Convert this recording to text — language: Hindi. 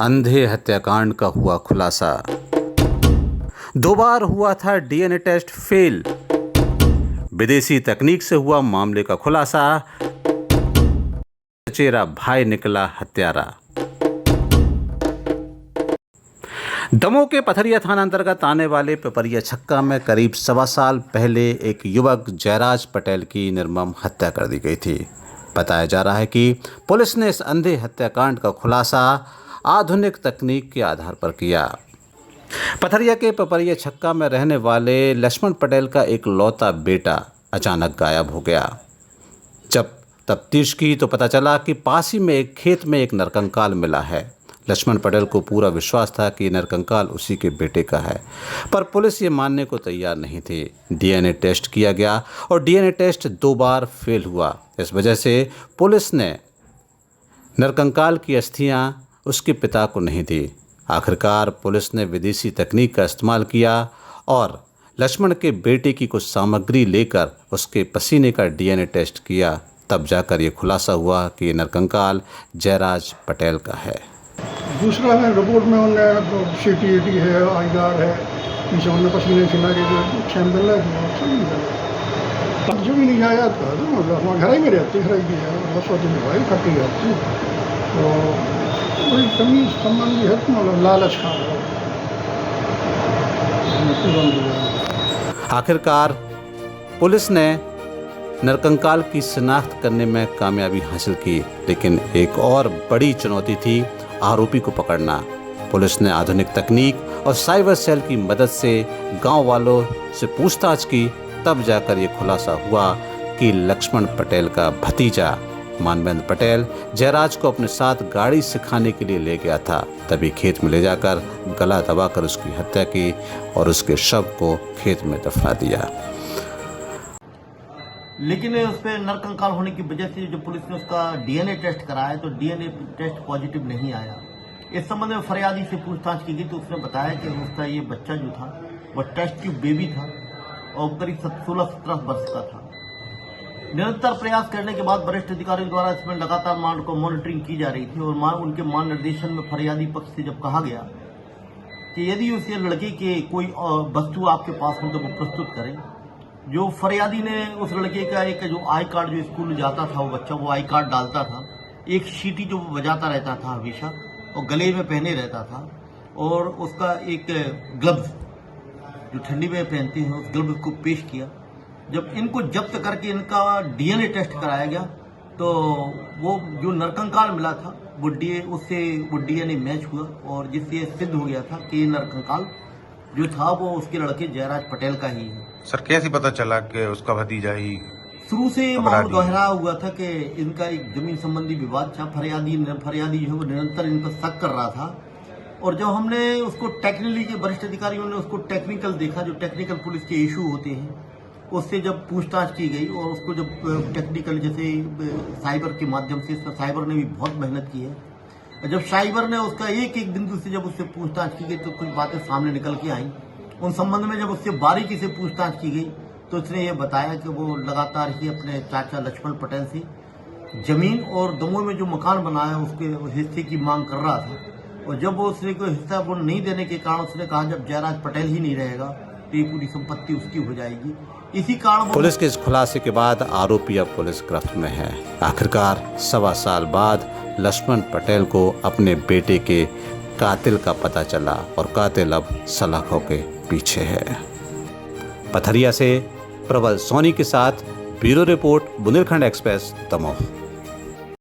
अंधे हत्याकांड का हुआ खुलासा। 2 बार हुआ था डीएनए टेस्ट फेल। विदेशी तकनीक से हुआ मामले का खुलासा। चचेरा भाई निकला हत्यारा। दमोह के पथरिया थाना अंतर्गत आने वाले पिपरिया छक्का में करीब 1.25 साल पहले एक युवक जयराज पटेल की निर्मम हत्या कर दी गई थी। बताया जा रहा है कि पुलिस ने इस अंधे हत्याकांड का खुलासा आधुनिक तकनीक के आधार पर किया। पथरिया के पिपरिया छक्का में रहने वाले लक्ष्मण पटेल का एक लौता बेटा अचानक गायब हो गया। जब तफ्तीश की तो पता चला कि पास ही में एक खेत में एक नरकंकाल मिला है। लक्ष्मण पटेल को पूरा विश्वास था कि नरकंकाल उसी के बेटे का है, पर पुलिस ये मानने को तैयार नहीं थी। डीएनए टेस्ट किया गया और डीएनए टेस्ट 2 बार फेल हुआ। इस वजह से पुलिस ने नरकंकाल की अस्थियां उसके पिता को नहीं दी। आखिरकार पुलिस ने विदेशी तकनीक का इस्तेमाल किया और लक्ष्मण के बेटे की कुछ सामग्री लेकर उसके पसीने का डीएनए टेस्ट किया। तब जाकर ये खुलासा हुआ कि ये नरकंकाल जयराज पटेल का है। दूसरा है रिपोर्ट में उन्हें CT है, आईआर है, पीछे उन्हें पसीने छिना के सैंपल है जो भी नहीं आया था। मतलब हमारे घर ही में रहती है बस दिन भाई खट्टी जाती तो वही कमी संबंधी है तो मतलब लालच खा आखिरकार पुलिस ने नरकंकाल की शिनाख्त करने में कामयाबी हासिल की, लेकिन एक और बड़ी चुनौती थी आरोपी को पकड़ना। पुलिस ने आधुनिक तकनीक और साइबर सेल की मदद से गांव वालों से पूछताछ की। तब जाकर ये खुलासा हुआ कि लक्ष्मण पटेल का भतीजा मानवेंद्र पटेल जयराज को अपने साथ गाड़ी सिखाने के लिए ले गया था। तभी खेत में ले जाकर गला दबाकर उसकी हत्या की और उसके शव को खेत में दफना दिया। लेकिन उस पर नरकंकाल होने की वजह से जो पुलिस ने उसका डीएनए टेस्ट कराया तो डीएनए टेस्ट पॉजिटिव नहीं आया। इस संबंध में फरियादी से पूछताछ की गई तो उसने बताया कि उसका ये बच्चा जो था वह टेस्ट ट्यूब बेबी था और करीब 16-17 वर्ष का था। निरंतर प्रयास करने के बाद वरिष्ठ अधिकारियों द्वारा इसमें लगातार मॉनिटरिंग की जा रही थी और उनके मार्गदर्शन में फरियादी पक्ष से जब कहा गया कि यदि उस लड़के के कोई वस्तु आपके पास हो तो वो प्रस्तुत करें। जो फरियादी ने उस लड़के का एक जो आई कार्ड जो स्कूल में जाता था वो बच्चा वो आई कार्ड डालता था, एक सीटी जो बजाता रहता था हमेशा और गले में पहने रहता था और उसका एक ग्लव्स जो ठंडी में पहनते हैं उस ग्लव्स को पेश किया। जब इनको जब्त करके इनका डीएनए टेस्ट कराया गया तो वो जो नरकंकाल मिला था वो डीएनए मैच हुआ और जिससे सिद्ध हो गया था कि नरकंकाल जो था वो उसके लड़के जयराज पटेल का ही है। सर कैसे पता चला कि उसका भतीजा ही? शुरू से मामला गहरा हुआ था कि इनका एक जमीन संबंधी विवाद था। फरियादी जो है वो निरंतर इन पर शक कर रहा था और जब हमने उसको टेक्निकली के वरिष्ठ अधिकारियों ने उसको टेक्निकल देखा, जो टेक्निकल पुलिस के इशू होते हैं उससे जब पूछताछ की गई और उसको जब टेक्निकल जैसे साइबर के माध्यम से साइबर ने भी बहुत मेहनत की है। जब साइबर ने उसका एक बिंदु से जब उससे पूछताछ की गई तो कुछ बातें सामने निकल के आई। उन संबंध में जब उससे बारीकी से पूछताछ की गई तो उसने ये बताया कि वो लगातार ही अपने चाचा लक्ष्मण पटेल से जमीन और दमोह में जो मकान बनाया उसके हिस्से की मांग कर रहा था और जब वो उसने कोई हिस्सा वो नहीं देने के कारण उसने कहा जब जयराज पटेल ही नहीं रहेगा तो ये पूरी संपत्ति उसकी हो जाएगी। इसी कारण पुलिस के इस खुलासे के बाद आरोपी अब पुलिस गिरफ्त में है। आखिरकार 1.25 साल बाद लक्ष्मण पटेल को अपने बेटे के कातिल का पता चला और कातिल अब सलाखों के पीछे है। पथरिया से प्रबल सोनी के साथ bureau report, Bundelkhand express, Damoh.